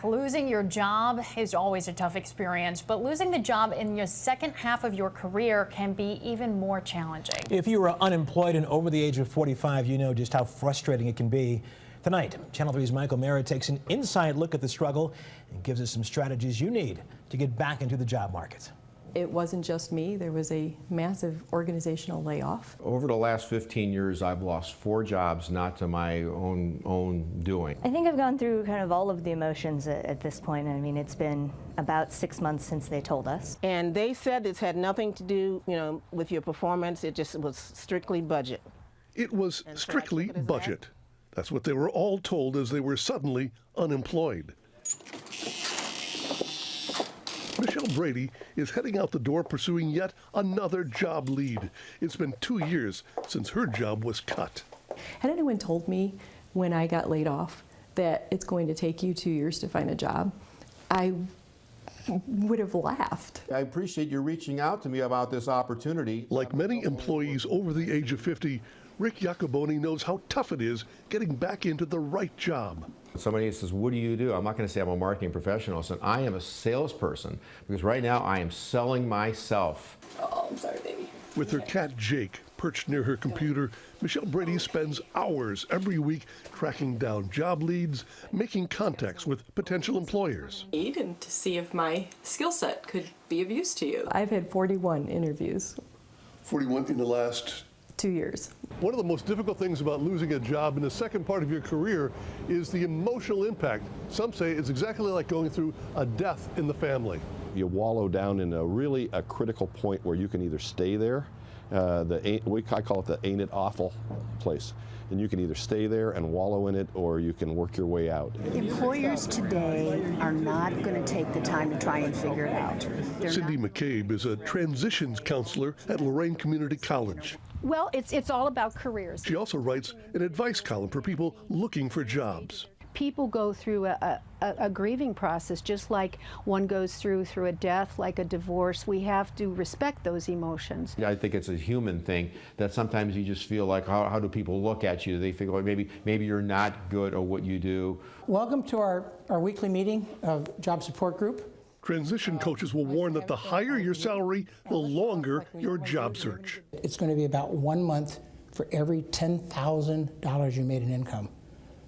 losing your job is always a tough experience, but losing the job in your second half of your career can be even more challenging. If you are unemployed and over the age of 45, you know just how frustrating it can be. Tonight, Channel 3's Michael Merritt takes an inside look at the struggle and gives us some strategies you need to get back into the job market. It wasn't just me. There was a massive organizational layoff. Over the last 15 years, I've lost 4 jobs, not to my own doing. I think I've gone through kind of all of the emotions at this point. I mean, it's been about 6 months since they told us. And they said it's had nothing to do, with your performance. It just was strictly budget. It was strictly budget. That's what they were all told as they were suddenly unemployed. Michelle Brady is heading out the door pursuing yet another job lead. It's been 2 years since her job was cut. Had anyone told me when I got laid off that it's going to take you 2 years to find a job, I would have laughed. I appreciate you reaching out to me about this opportunity. Like many employees over the age of 50, Rick Jacoboni knows how tough it is getting back into the right job. Somebody says, what do you do? I'm not going to say I'm a marketing professional. So I am a salesperson because right now I am selling myself. Oh, I'm sorry, baby. With her cat Jake perched near her computer, Michelle Brady spends hours every week tracking down job leads, making contacts with potential employers. And to see if my skill set could be of use to you. I've had 41 interviews. 41 in the last 2 years. One of the most difficult things about losing a job in the second part of your career is the emotional impact. Some say it's exactly like going through a death in the family. You wallow down in a critical point where you can either stay there, I call it the ain't it awful place. And you can either stay there and wallow in it, or you can work your way out. Employers today are not going to take the time to try and figure it out. Cindy McCabe is a transitions counselor at Lorraine Community College. Well, it's all about careers. She also writes an advice column for people looking for jobs. People go through a grieving process, just like one goes through a death, like a divorce. We have to respect those emotions. I think it's a human thing that sometimes you just feel like, how do people look at you? They think, well, maybe you're not good at what you do. Welcome to our weekly meeting of Job Support Group. Transition coaches will warn that the higher your salary, the longer your job search. It's going to be about 1 month for every $10,000 you made in income.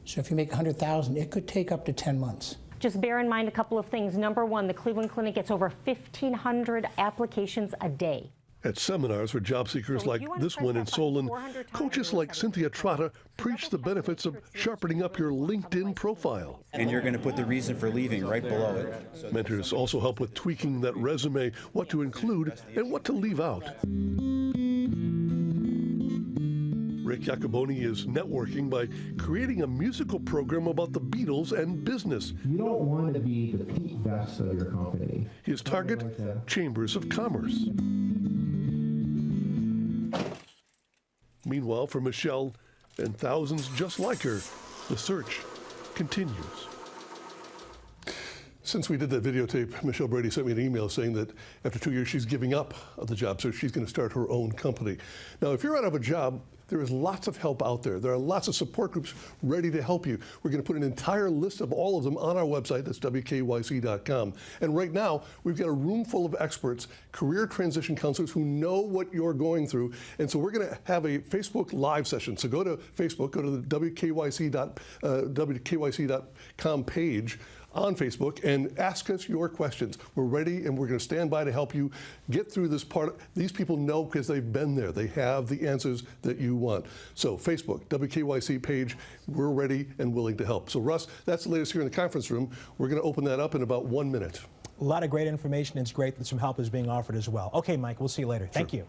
So if you make $100,000, it could take up to 10 months. Just bear in mind a couple of things. Number one, the Cleveland Clinic gets over 1,500 applications a day. At seminars for job seekers like this one in Solon, coaches like Cynthia Trotta preach the benefits of sharpening up your LinkedIn profile. And you're going to put the reason for leaving right below it. Mentors also help with tweaking that resume, what to include and what to leave out. Rick Jacoboni is networking by creating a musical program about the Beatles and business. You don't want to be the Pete Best of your company. His target, chambers of commerce. Meanwhile, for Michelle and thousands just like her, the search continues. Since we did that videotape, Michelle Brady sent me an email saying that after 2 years she's giving up the job search. She's going to start her own company. Now, if you're out of a job, there is lots of help out there. There are lots of support groups ready to help you. We're going to put an entire list of all of them on our website. That's wkyc.com. And right now, we've got a room full of experts, career transition counselors who know what you're going through. And so we're going to have a Facebook Live session. So go to Facebook, go to the wkyc.com page on Facebook and ask us your questions. We're ready and we're going to stand by to help you get through this part. These people know because they've been there. They have the answers that you want. So Facebook, WKYC page, we're ready and willing to help. So Russ, that's the latest here in the conference room. We're going to open that up in about 1 minute. A lot of great information. It's great that some help is being offered as well. Okay, Mike, we'll see you later. Sure. Thank you.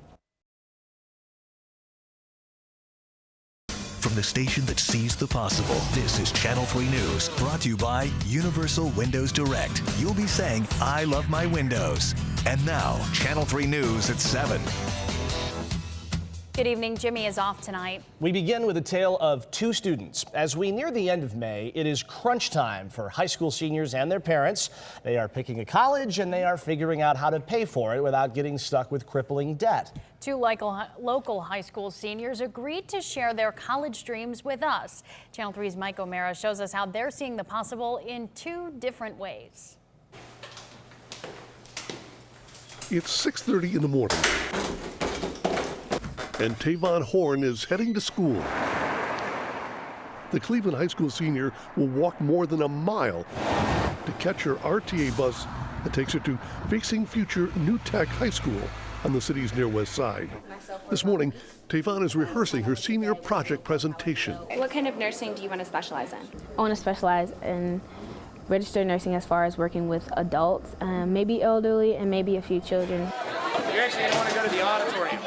From the station that sees the possible, this is Channel 3 News, brought to you by Universal Windows Direct. You'll be saying, I love my windows. And now, Channel 3 News at 7. Good evening. Jimmy is off tonight. We begin with a tale of two students. As we near the end of May, it is crunch time for high school seniors and their parents. They are picking a college and they are figuring out how to pay for it without getting stuck with crippling debt. Two local high school seniors agreed to share their college dreams with us. Channel 3's Mike O'Mara shows us how they're seeing the possible in two different ways. It's 6:30 in the morning, and Tavon Horn is heading to school. The Cleveland High School senior will walk more than a mile to catch her RTA bus that takes her to Facing Future New Tech High School on the city's near west side. This morning, Tavon is rehearsing her senior project presentation. What kind of nursing do you want to specialize in? I want to specialize in registered nursing as far as working with adults, maybe elderly, and maybe a few children. You actually don't want to go to the auditorium.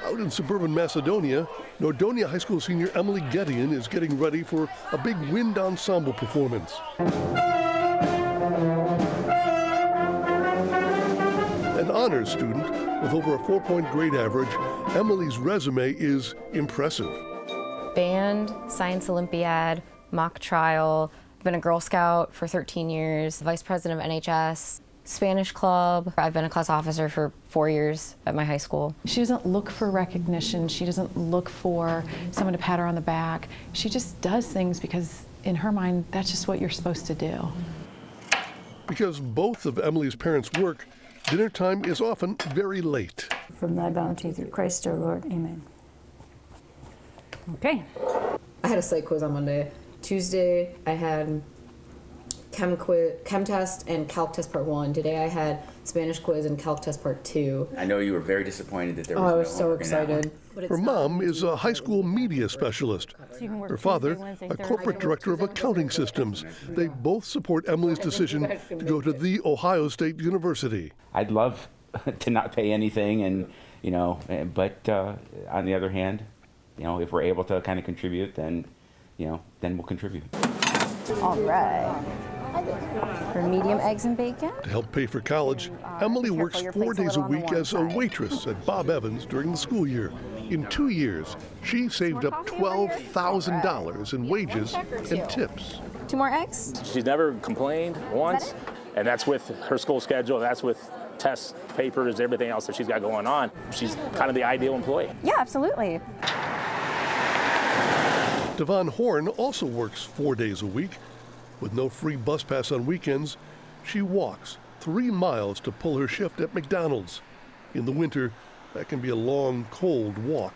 Out in suburban Macedonia, Nordonia High School senior Emily Gedeon is getting ready for a big wind ensemble performance. An honors student with over a 4-point grade average, Emily's resume is impressive. Band, Science Olympiad, mock trial. I've been a Girl Scout for 13 years, vice president of NHS, Spanish club. I've been a class officer for 4 years at my high school. She doesn't look for recognition. She doesn't look for someone to pat her on the back. She just does things because in her mind, that's just what you're supposed to do. Because both of Emily's parents work, dinner time is often very late. From thy bounty through Christ our Lord. Amen. Okay. I had a psych quiz on Monday. Tuesday, I had chem test and calc test part 1. Today I had Spanish quiz and calc test part 2. I know you were very disappointed that there was I no was so homework in that one. excited. Her mom is a high school media specialist. Her father, a corporate director of accounting systems. They both support Emily's decision to go to The Ohio State University. I'd love to not pay anything, and but on the other hand, if we're able to kind of contribute, then then we'll contribute. All right. For medium eggs and bacon. To help pay for college, Emily works 4 days a week as a waitress at Bob Evans during the school year. In 2 years, she saved up $12,000 in wages and tips. 2 more eggs? She's never complained once, and that's with her school schedule, that's with tests, papers, everything else that she's got going on. She's kind of the ideal employee. Yeah, absolutely. Tavon Horn also works 4 days a week. With no free bus pass on weekends, she walks 3 miles to pull her shift at McDonald's. In the winter, that can be a long, cold walk.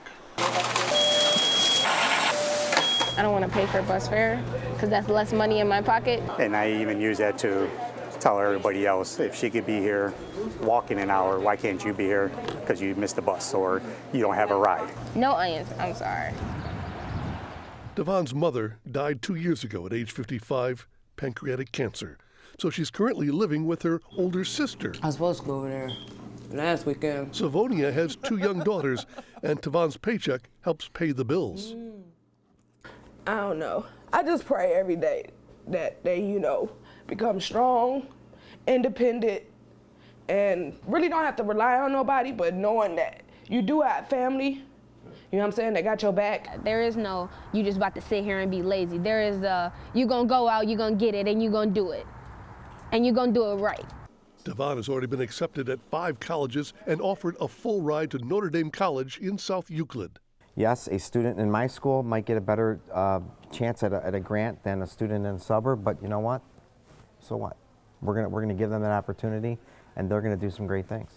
I don't want to pay for bus fare because that's less money in my pocket. And I even use that to tell everybody else, if she could be here walking an hour, why can't you be here? Because you missed the bus or you don't have a ride. No onions, I'm sorry. Devon's mother died 2 years ago at age 55, pancreatic cancer. So she's currently living with her older sister. I was supposed to go over there last weekend. Savonia has 2 young daughters, and Tavon's paycheck helps pay the bills. I don't know. I just pray every day that they, become strong, independent, and really don't have to rely on nobody, but knowing that you do have family. You know what I'm saying? They got your back. There is no, you just about to sit here and be lazy. There is you gonna go out, you gonna get it, and you gonna do it. And you gonna do it right. Tavon has already been accepted at 5 colleges and offered a full ride to Notre Dame College in South Euclid. Yes, a student in my school might get a better chance at a grant than a student in a suburb, but you know what? So what? We're gonna give them that opportunity, and they're gonna do some great things.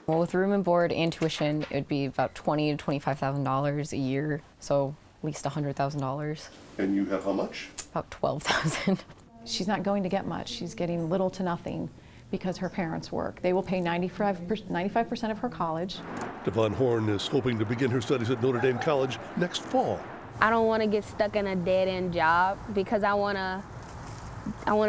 Well, with room and board and tuition, it would be about $20,000 to $25,000 a year, so at least $100,000. And you have how much? About $12,000. She's not going to get much. She's getting little to nothing because her parents work. They will pay 95% of her college. Tavon Horn is hoping to begin her studies at Notre Dame College next fall. I don't want to get stuck in a dead-end job because I want to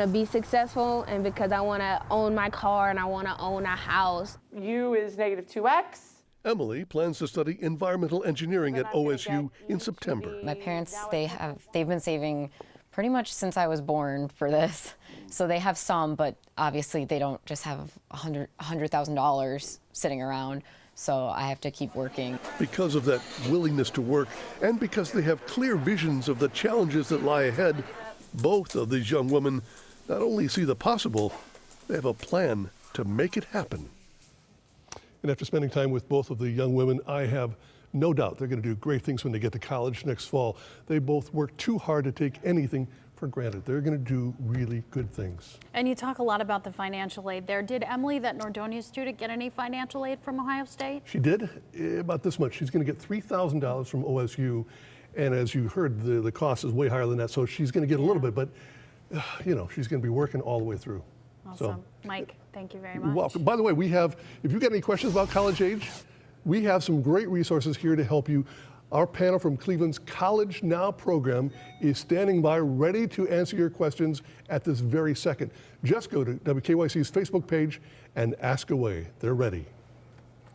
be successful, and because I want to own my car and I want to own a house. U is negative 2x. Emily plans to study environmental engineering at OSU in September. My parents, they've been saving pretty much since I was born for this. So they have some, but obviously they don't just have $100,000 sitting around. so I have to keep working. Because of that willingness to work and because they have clear visions of the challenges that lie ahead, both of these young women not only see the possible, they have a plan to make it happen. And after spending time with both of the young women, I have no doubt they're going to do great things when they get to college next fall. They both work too hard to take anything for granted. They're going to do really good things. And you talk a lot about the financial aid there. Did Emily, that Nordonia student, get any financial aid from Ohio State? She did, about this much. She's going to get $3,000 from OSU. And as you heard, the cost is way higher than that. So she's going to get a little bit, but you know, she's going to be working all the way through. Awesome. So, Mike, thank you very much. Welcome. By the way, we have, if you've got any questions about college age, we have some great resources here to help you. Our panel from Cleveland's College Now program is standing by ready to answer your questions at this very second. Just go to WKYC's Facebook page and ask away. They're ready.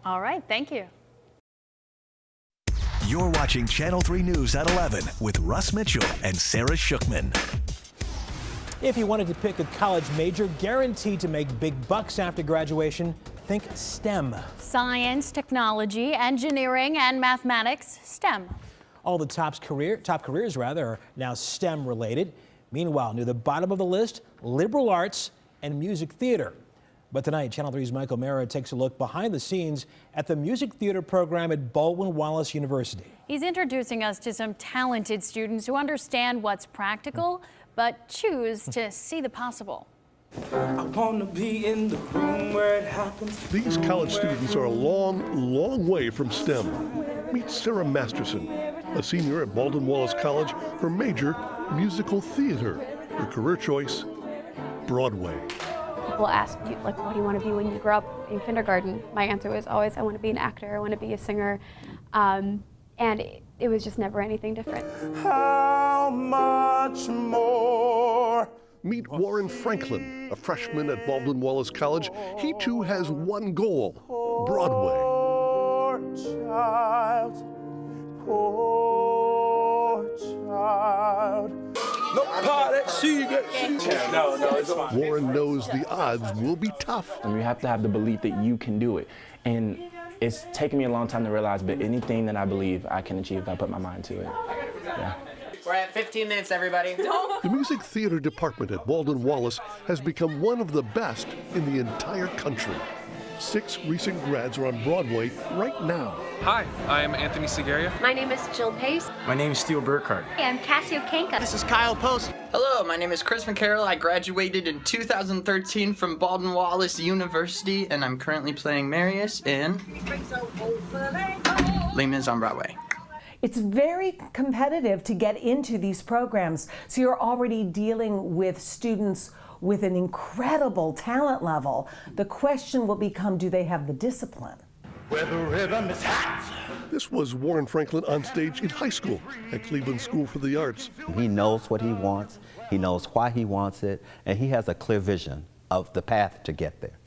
All right, thank you. You're watching Channel 3 News at 11 with Russ Mitchell and Sarah Shookman. If you wanted to pick a college major guaranteed to make big bucks after graduation, think STEM. Science, technology, engineering, and mathematics, STEM. All the top careers are now STEM related. Meanwhile, near the bottom of the list, liberal arts and music theater. But tonight, Channel 3's Michael Mara takes a look behind the scenes at the music theater program at Baldwin-Wallace University. He's introducing us to some talented students who understand what's practical, but choose to see the possible. I want to be in the room where it happens. These college students are a long, long way from STEM. Meet Sarah Masterson, a senior at Baldwin-Wallace College, her major, musical theater. Her career choice, Broadway. People ask you, like, what do you want to be when you grow up in kindergarten? My answer was always, I want to be an actor, I want to be a singer. And it was just never anything different. How much more? Meet Warren Franklin, a freshman at Baldwin-Wallace College. He too has one goal, Broadway. Poor child, poor child. No party, No, it's fine. Warren knows the odds will be tough. And you have to have the belief that you can do it. And it's taken me a long time to realize, but anything that I believe I can achieve if I put my mind to it. Yeah. We're at 15 minutes, everybody. The music theater department at Baldwin-Wallace has become one of the best in the entire country. 6 recent grads are on Broadway right now. Hi, I'm Anthony Segaria. My name is Jill Pace. My name is Steele Burkhart. Hey, I'm Cassio Kanka. This is Kyle Post. Hello, my name is Chris McCarroll. I graduated in 2013 from Baldwin-Wallace University, and I'm currently playing Marius in Les Mis on Broadway. It's very competitive to get into these programs, so you're already dealing with students with an incredible talent level. The question will become, do they have the discipline? Where the rhythm is hot. This was Warren Franklin on stage in high school at Cleveland School for the Arts. He knows what he wants, he knows why he wants it, and he has a clear vision of the path to get there.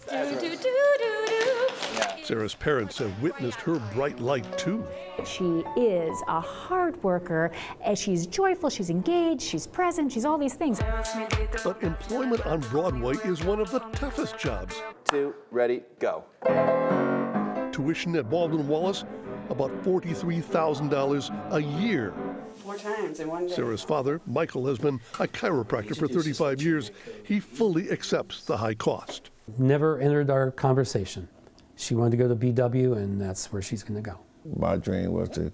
Sarah's parents have witnessed her bright light too. She is a hard worker, and she's joyful, she's engaged, she's present, she's all these things. But employment on Broadway is one of the toughest jobs. 2, ready, go. Tuition at Baldwin-Wallace, about $43,000 a year. 4 times in one day. Sarah's father, Michael, has been a chiropractor for 35 years. He fully accepts the high cost. Never entered our conversation. She wanted to go to BW, and that's where she's going to go. My dream was to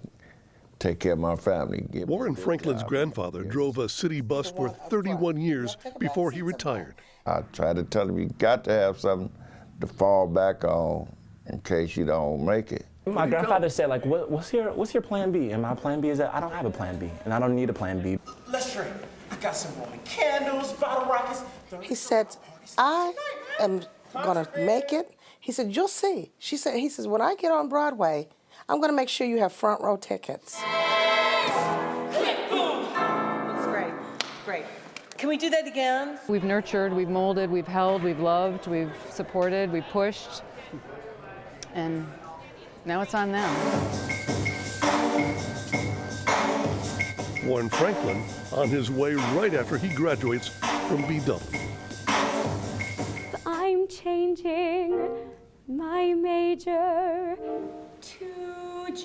take care of my family. Warren Franklin's grandfather drove a city bus for 31 years before he retired. I tried to tell him, you got to have something to fall back on in case you don't make it. My grandfather said, like, what's your plan B? And my plan B is that I don't have a plan B, and I don't need a plan B. Let's drink. I got some Roman candles, bottle rockets. He said, I am gonna make it. He said, you'll see. He says, when I get on Broadway, I'm gonna make sure you have front row tickets. That's great, great. Can we do that again? We've nurtured, we've molded, we've held, we've loved, we've supported, we've pushed, and now it's on them. Warren Franklin on his way right after he graduates from BW. I'm changing, my major to join.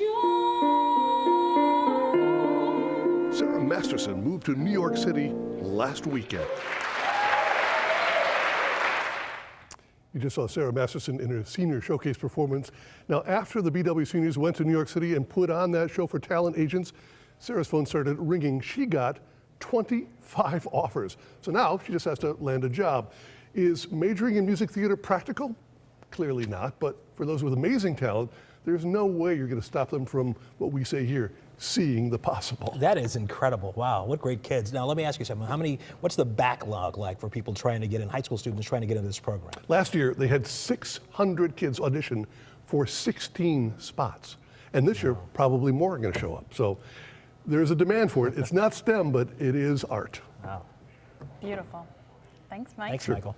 Sarah Masterson moved to New York City last weekend. You just saw Sarah Masterson in her senior showcase performance. Now, after the BW seniors went to New York City and put on that show for talent agents, Sarah's phone started ringing. She got 25 offers. So now she just has to land a job. Is majoring in music theater practical? Clearly not, but for those with amazing talent, there's no way you're going to stop them from what we say here, seeing the possible. That is incredible. Wow, what great kids. Now, let me ask you something. What's the backlog like for people trying to get in, high school students trying to get into this program? Last year, they had 600 kids audition for 16 spots. And this year, probably more are going to show up. So there's a demand for it. It's not STEM, but it is art. Wow. Beautiful. Thanks, Mike. Thanks, Michael.